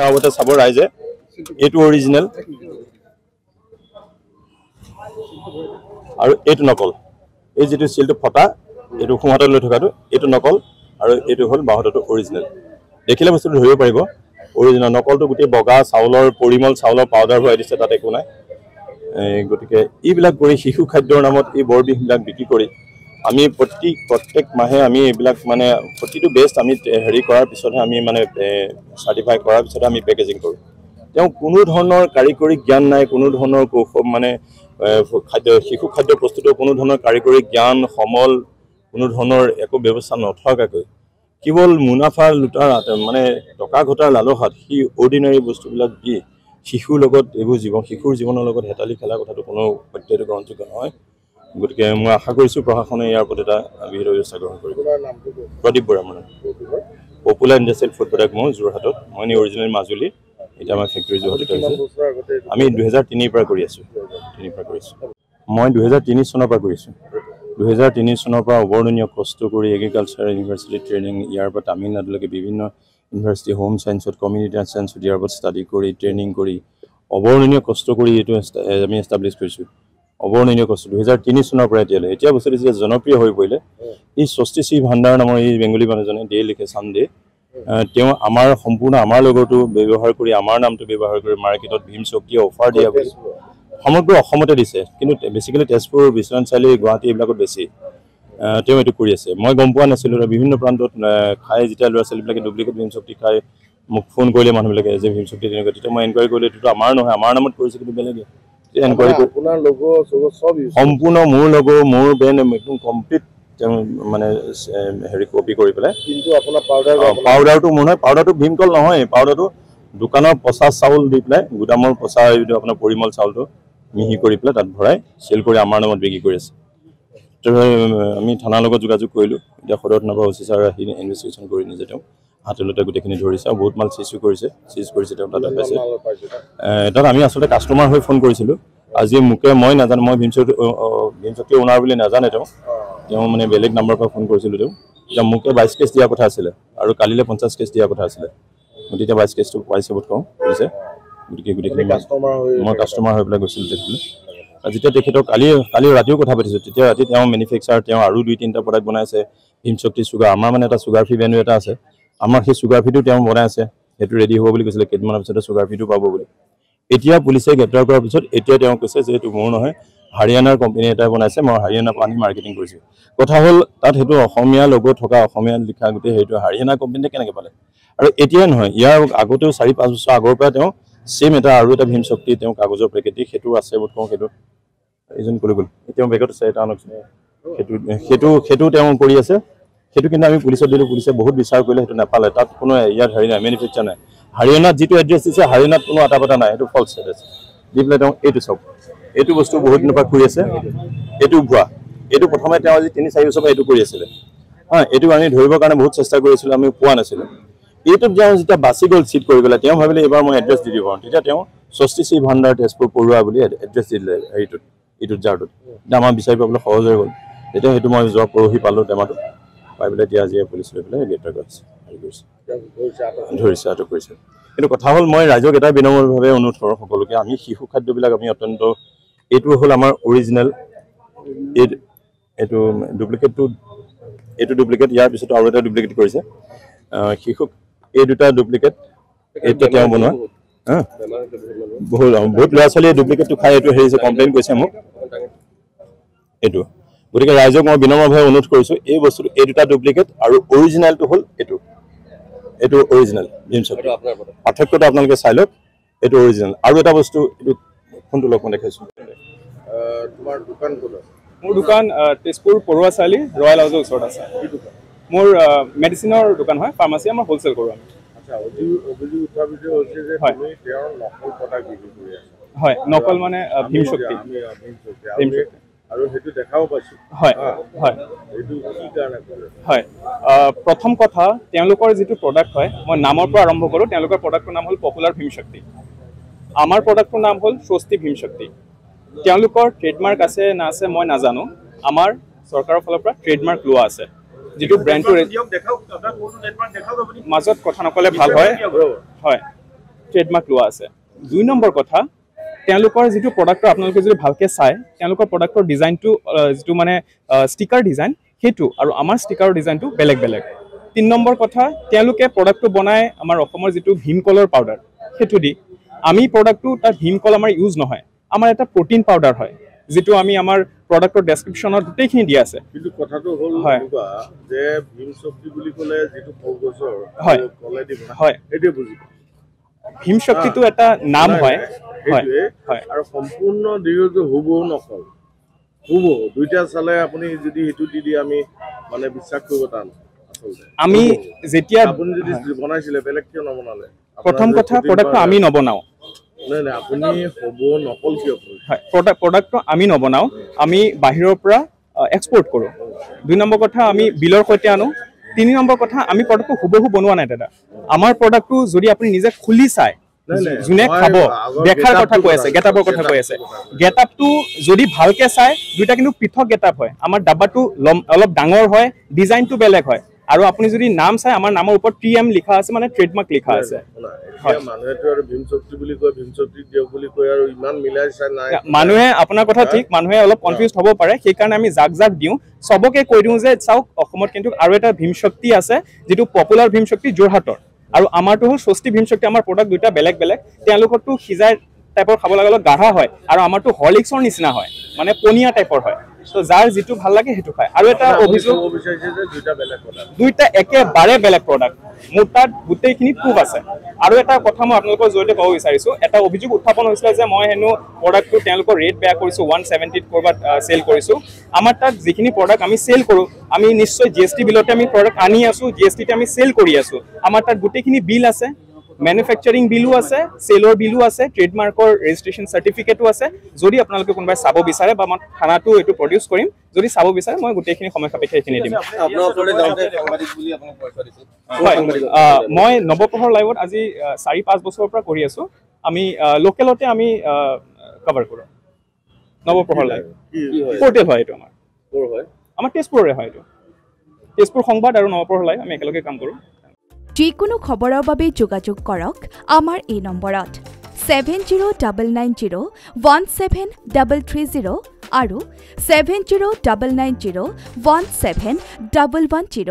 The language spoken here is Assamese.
আগতে চাব ৰাইজে এইটো অৰিজিনেল আৰু এইটো নকল এই যেটো সিলটো ফটা এইটো খুমাতে লৈ থকাটো এইটো নকল আৰু এইটো হল বাহতটো অৰিজিনেল দেখিলে বস্তুটো ধৰিব পাৰিব অৰিজিনেল নকলটো গুটি বগা চাউলৰ পৰিমল চাউলৰ পাউডাৰ হৈ দিছে তাতে একো নাই গটিকে এইবিলাক কৰি শিশু খাদ্যৰ নামত এই বৰবিহবিলাক বিক্ৰী কৰি আমি প্ৰত্যেক মাহে আমি এইবিলাক মানে প্ৰতিটো বেষ্ট আমি হেৰি কৰাৰ পিছতহে আমি মানে সাৰ্টিফাই কৰাৰ পিছত আমি পেকেজিং কৰো তেওঁ কোনো ধৰণৰ কাৰিকৰী জ্ঞান নাই কোনো ধৰণৰ কৌশল মানে খাদ্য শিশু খাদ্য প্ৰস্তুতৰ কোনো ধৰণৰ কাৰিকৰী জ্ঞান সমল কোনো ধৰণৰ একো ব্যৱস্থা নথকাকৈ কেৱল মুনাফা লুটাৰ মানে টকা ঘটাৰ লালসাত সি অৰ্ডিনাৰী বস্তুবিলাক দি শিশুৰ লগত এইবোৰ শিশুৰ জীৱনৰ লগত হেতালি খেলা কথাটো কোনো সত্যটো গ্ৰহণযোগ্য নহয় গতিকে মই আশা কৰিছো প্ৰশাসনে ইয়াৰ ওপৰত এটা বিহিত ব্যৱস্থা গ্ৰহণ কৰিব প্ৰদীপ বৰা মানে পপুলাৰ ইণ্ডাষ্ট্ৰিয়েল ফুড প্ৰডাক্ট মই যোৰহাটত মই অৰিজিনেল মাজুলী এটা আমাৰ ফেক্টৰী যোৰহাটত আছে আমি 2003 পৰা কৰি আছো মই 2003 চনৰ পৰা কৰিছো 2003 চনৰ পৰা অৱৰ্ণনীয় কষ্ট কৰি এগ্ৰিকালচাৰ ইউনিভাৰ্চিটি ট্ৰেইনিং ইয়াৰ পৰা তামিলনাডুলৈকে বিভিন্ন ইউনিভাৰ্চিটি হোম সায়েন্সত কমিউনিটি সায়েন্সত ইয়াৰ পৰা ষ্টাডি কৰি ট্ৰেইনিং কৰি অৱৰ্ণনীয় কষ্ট কৰি এইটো আমি এষ্টাব্লিছ কৰিছো অৱৰ্ণনীয় কষ্ট 2003 চনৰ পৰা এতিয়া বস্তুটো যে জনপ্ৰিয় হৈ পৰিলে এই স্বস্তি শ্ৰী ভাণ্ডাৰ নামৰ এই বেংগলী মানুহজনে ডে লিখে সানডে তেওঁ আমাৰ সম্পূৰ্ণ আমাৰ লগতো ব্যৱহাৰ কৰি আমাৰ নামটো ব্যৱহাৰ কৰি মাৰ্কেটত ভীম শক্তি অফাৰ দিয়া গৈছে সমগ্ৰ অসমতে দিছে কিন্তু বেসিক্যালি তেজপুৰ বিশ্বনাথ চাৰিআলি গুৱাহাটী এইবিলাকত বেছি তেওঁ এটো কৰি আছে মই গম পোৱা নাছিলো বিভিন্ন প্ৰান্তত খাই যেতিয়া ল'ৰা ছোৱালীবিলাকে ডুপ্লিকেট ভীম শক্তি খাই মোক ফোন কৰিলে মানুহবিলাকে যে ভীম শক্তি তেনেকৈ তেতিয়া মই এনকুৱাৰী কৰিলে এইটো আমাৰ নহয় আমাৰ নামত কৰিছে কিন্তু বেলেগে এনকুৱাৰী আপোনাৰ লোগো সব সম্পূৰ্ণ মোৰ লোগো মোৰ ব্ৰেণ্ড একদম কমপ্লিট মানে হেৰি কপি কৰি পেলাই কিন্তু আপোনাৰ পাউডাৰটো মোৰ নহয় পাউডাৰটো ভীমকল নহয় পাউডাৰটো দোকানৰ পচা চাউল দি পেলাই গুদামৰ পচা এইটো আপোনাৰ পৰিমল চাউলটো মিহি কৰি পেলাই তাত ভৰাই সেল কৰি আমাৰ নামত বিক্ৰী কৰি আছে আমি থানাৰ লগত যোগাযোগ কৰিলো এতিয়া সদৰ নগৰ ওচি ছাৰ আহি ইনভেষ্টিগেশ্যন কৰি নিজে তেওঁ হাতলতে গোটেইখিনি ধৰিছে আৰু বহুত মাল চিজ কৰিছে তেওঁ তাত পাইছে তাত আমি আচলতে কাষ্টমাৰ হৈ ফোন কৰিছিলো আজি মুকে মই নাজানো মই ভীম শক্তি ওনাৰ বুলি নাজানে তেওঁ মানে বেলেগ নাম্বাৰৰ পৰা ফোন কৰিছিলো তেওঁ এতিয়া মুকে 22 কেছ দিয়া কথা আছিলে আৰু কালিলে 50 কেছ দিয়া কথা আছিলে গতিকে 22 কেছটো পাইছে বহুত কম কৰিছে গতিকে গোটেইখিনি মই কাষ্টমাৰ হৈ পেলাই গৈছিলো দেখি যেতিয়া তেখেতক কালি ৰাতিও কথা পাতিছো তেতিয়া ৰাতি তেওঁ মেনুফেকচাৰ তেওঁ আৰু 2-3টা প্ৰডাক্ট বনাইছে ভীম শক্তি সুগাৰ আমাৰ মানে এটা সুগাৰ ফ্ৰী ভেনু এটা আছে আমাৰ সেই সুগাৰ ফ্ৰীটো তেওঁ বনাই আছে সেইটো ৰেডি হ'ব বুলি কৈছিলে কেইদিনমানৰ পিছতে সুগাৰ ফ্ৰীটো পাব বুলি এতিয়া পুলিচে গ্ৰেপ্তাৰ কৰাৰ পিছত এতিয়া তেওঁ কৈছে যে এইটো মোৰ নহয় হাৰিয়ানাৰ কোম্পানী এটা বনাইছে মই হাৰিয়ানা পানী মাৰ্কেটিং কৰিছো কথা হ'ল তাত হেতু অসমীয়া লোগো থকা অসমীয়া লিখা গুটে হেতু হাৰিয়ানা কোম্পানীতে কেনেকৈ পালে আৰু এতিয়া নহয় ইয়াৰ আগতেও 4-5 বছৰ আগৰ পৰা তেওঁ সেম এটা আৰু এটা ভীম শক্তি তেওঁ কাগজৰ পেকেট দি হেতু আছে বহুত কম হেতু এজন কলৈ গল এতিয়া বেগত আছে এটা আনক হেতু তেওঁ কৰি আছে হেতু কিন্তু আমি পুলিচত দিলো পুলিচে বহুত বিচাৰ কৰিলে হেতু নাপালে তাত কোনো ইয়াত হাৰিয়ানা মেনুফেকচাৰ নাই হাৰিয়ানাত যেটো এড্ৰেছ দিছে হাৰিয়ানাত কোনো আটাপটা নাই হেতু ফলছ এড্ৰেছ দিবলে তেওঁ এইটো সব এইটো বস্তু বহুত দিনৰ কৰি আছে এইটো ভুৱা এইটো প্ৰথমে তেওঁ আজি 3-4 বছৰ পৰা এইটো কৰি আছিল এইটো আমি ধৰিবৰ কাৰণে বহুত চেষ্টা কৰিছিলো আমি পোৱা নাছিলো এইটোত যাও যেতিয়া বাসি গল চিট কৰি গলে তেওঁ ভাবিলে এবাৰ মই এড্ৰেছ দি দিব তেতিয়া তেওঁ স্বস্তি শ্ৰী ভাণ্ডাৰ তেজপুৰ পৰুৱা বুলি এড্ৰেছ দিলে এইটোত জাৰটোত আমাৰ বিচাৰি পাবলৈ সহজ হৈ গল তেতিয়া হেতু মই যোৱা পৰহি পালো টেমাটো পাই পেলাই দিয়া আজি পুলিচ লৈ পেলাই গ্ৰেপ্তাৰ কৰিছে ধৰিছে আটক কৰিছে কিন্তু কথা হ'ল মই ৰাইজক এটা বিনম্ৰভাৱে অনুৰোধ কৰোঁ সকলোকে আমি শিশু খাদ্যবিলাক আমি অত্যন্ত এইটো হ'ল আমাৰ অৰিজিনেল এইটো ডুপ্লিকেট ইয়াৰ পিছত আৰু এটা ডুপ্লিকেট কৰিছে শিশু এই দুটা ডুপ্লিকেট এইটো তেওঁ বনোৱা বহুত ল'ৰা ছোৱালীয়ে ডুপ্লিকেটটো খাই এইটো হেৰিছে কমপ্লেইন কৰিছে মোক এইটো গতিকে ৰাইজক মই বিনম্ৰভাৱে অনুৰোধ কৰিছো এই বস্তুটো এই দুটা ডুপ্লিকেট আৰু অৰিজিনেলটো হ'ল এইটো অৰিজিনেল ভীম শক্তি পাৰ্থক্যটো আপোনালোকে চাই লওক এইটো অৰিজিনেল আৰু এটা বস্তু এইটো কোনটো লওক মই দেখাইছো তোমাৰ দোকান কোন মোৰ দোকান তেজপুৰ পৰুৱা চালি ৰয়েল হাউছৰ ওচৰত আছে মোৰ মেডিচিনৰ দোকান হয় ফাৰ্মাসী আমাৰ হোলসেল কৰো আমি আচ্ছা অভিযোগ উঠা ভিডিঅ' হৈছে যে তুমি তেওঁৰ নকল প্ৰডাক্ট বিক্ৰী কৰি আছা হয় নকল মানে ভীম শক্তি আৰু হেতু দেখাও পাইছো হয় এইটো কি কাৰণে হয় প্ৰথম কথা তেওঁলোকৰ যেটো প্ৰডাক্ট হয় মই নামৰ পৰা আৰম্ভ কৰো তেওঁলোকৰ প্ৰডাক্টৰ নাম হ'ল পপুলাৰ ভীম শক্তি আমাৰ প্ৰডাক্টৰ নাম হ'ল স্বস্তি ভীম শক্তি তেওঁলোকৰ ট্ৰেডমাৰ্ক আছে না আছে মই নাজানো আমাৰ চৰকাৰৰ ফালৰ পৰা ট্ৰেডমাৰ্ক লোৱা আছে যেটো ব্ৰ্যান্ডটো মাজত কথা নকলে ভাল হয় ট্ৰেডমাৰ্ক লোৱা আছে 2 নম্বৰ কথা তেওঁলোকৰ যিটো প্ৰডাক্টৰ আপোনালোকে যদি ভালকৈ চাই তেওঁলোকৰ প্ৰডাক্টৰ ডিজাইনটো যিটো মানে ষ্টিকাৰ ডিজাইন সেইটো আৰু আমাৰ ষ্টিকাৰৰ ডিজাইনটো বেলেগ বেলেগ 3 নম্বৰ কথা তেওঁলোকে প্ৰডাক্টটো বনাই আমাৰ অসমৰ যিটো ভীমকলৰ পাউডাৰ সেইটো দি আমি প্ৰডাক্টটো তাত ভীমকল আমাৰ ইউজ নহয় আমাৰ এটা প্ৰটিন পাউডাৰ হয় যেটো আমি আমাৰ প্ৰডাক্টৰ ডেসক্ৰিপচনত গোটেইখিনি দিয়া আছে কিন্তু কথাটো হ'ল এনেকুৱা যে ভীম শক্তি বুলি ক'লে যেটো ফলগছৰ কলে দি বনা এটো বুজি ভীম শক্তিটো এটা নাম হয় হয় আৰু সম্পূৰ্ণ দিৰটো হুবহু নকল হুবহু দুইটা চালে আপুনি যদি হেতু দি আমি মানে বিশ্বাস কৰিব টান আচলতে আমি যেতিয়া আপুনি যদি বনাইছিলে বেলেগ কিয় নবনালে প্ৰথম কথা প্ৰডাক্টটো আমি নবনাও নাই নাই আপুনি হুবহু নকল কিয় হয় প্ৰডাক্টটো আমি নবনাও আমি বাহিৰৰ পৰা এক্সপোৰ্ট কৰো 2 নম্বৰ কথা আমি বিলৰ সৈতে আনো 3 নম্বৰ কথা আমি প্ৰডাক্টটো হুবহু বনোৱা নাই দাদা আমাৰ প্ৰডাক্টটো যদি আপুনি নিজে খুলি চাই জুনে খাব দেখাৰ কথা কৈ আছে গেটআপৰ কথা কৈ আছে গেটআপটো যদি ভালকে চাই দুইটা কিন্তু পৃথক গেটআপ হয় আমাৰ ডাব্বাটো অলপ ডাঙৰ হয় ডিজাইনটো বেলেগ হয় আৰু আপুনি যদি নাম চাই আমাৰ নামৰ ওপৰত টিএম লিখা আছে মানে ট্ৰেডমাৰ্ক লিখা আছে হয় মানুহেটো আৰু ভীম শক্তি বুলি কয় ভীম শক্তি দিয়ক বুলি কয় আৰু ইমান মিলাই চাই নাই মানুহে আপোনাৰ কথা ঠিক মানুহে অলপ কনফিউজ হ'ব পাৰে সেই কাৰণে আমি জাক দিও সবকে কৈ দিও যে চাওক অসমত কিন্তু আৰু এটা ভীম শক্তি আছে যেটো পপুলাৰ ভীম শক্তি যোৰহাটৰ আৰু আমাৰটো হ'ল স্বস্তি ভীম শক্তি আমাৰ প্ৰডাক্ট দুটা বেলেগ বেলেগ তেওঁলোকৰটো খিজাই টাইপৰ খাব লাগা গাঢ়া হয় আৰু আমাৰটো হৰলিক্সৰ নিচিনা হয় মানে পনিয়া টাইপৰ হয় তো যাৰ যেটো ভাল লাগে হেতু খায় আৰু এটা অভিযোগ বিচাৰিছে যে দুইটা বেলেগ প্ৰডাক্ট দুইটা একেবাৰে বেলেগ প্ৰডাক্ট মোৰ তাত গোটেইখিনি প্ৰুফ আছে আৰু এটা কথা মই আপোনালোকৰ জৰিয়তে ক'ব বিচাৰিছো এটা অভিযোগ উত্থাপন হৈছিল যে মই হেনো প্ৰডাক্টটো তেওঁলোকৰ ৰেট বেয়া কৰিছো 170 কৰবাত সেল কৰিছো আমাৰ তাত যিখিনি প্ৰডাক্ট আমি সেল কৰো আমি নিশ্চয় জিএসটি বিলতে আমি প্ৰডাক্ট আনি আছো জিএসটি তে আমি সেল কৰি আছো আমাৰ তাত গোটেইখিনি বিল আছে ম্যানুফ্যাকচাৰিং বিলও আছে সেলৰ বিলও আছে ট্ৰেডমাৰ্কৰ ৰেজিষ্ট্ৰেচন সাৰ্টিফিকেটও আছে যদি আপোনালোকে কোনোবাই চাব বিচাৰে বা মই থানাটো এটো প্ৰডিউস কৰিম যদি চাব বিচাৰে মই গোটেইখিনি সময় সাপেক্ষে এখিনি দিম আপোনাৰ ওচৰতে যাওঁতে সাংবাদিক বুলি আপোনাক পইচা দিছে মই নৱপ্ৰহৰ লাইভত আজি 4-5 বছৰৰ পৰা কৰি আছো আমি লোকেলতে আমি কভাৰ কৰো নৱপ্ৰহৰ লাইভ পোৰ্টেল হয় এটো আমাৰ কোৰ হয় আমাৰ তেজপুৰৰে হয় এটো তেজপুৰ সংবাদ আৰু নৱপ্ৰহৰ লাইভ আমি একেলগে কাম কৰো যিকোনো খবৰৰ বাবে যোগাযোগ কৰক আমাৰ এই নম্বৰত 7099017330 আৰু 7099017110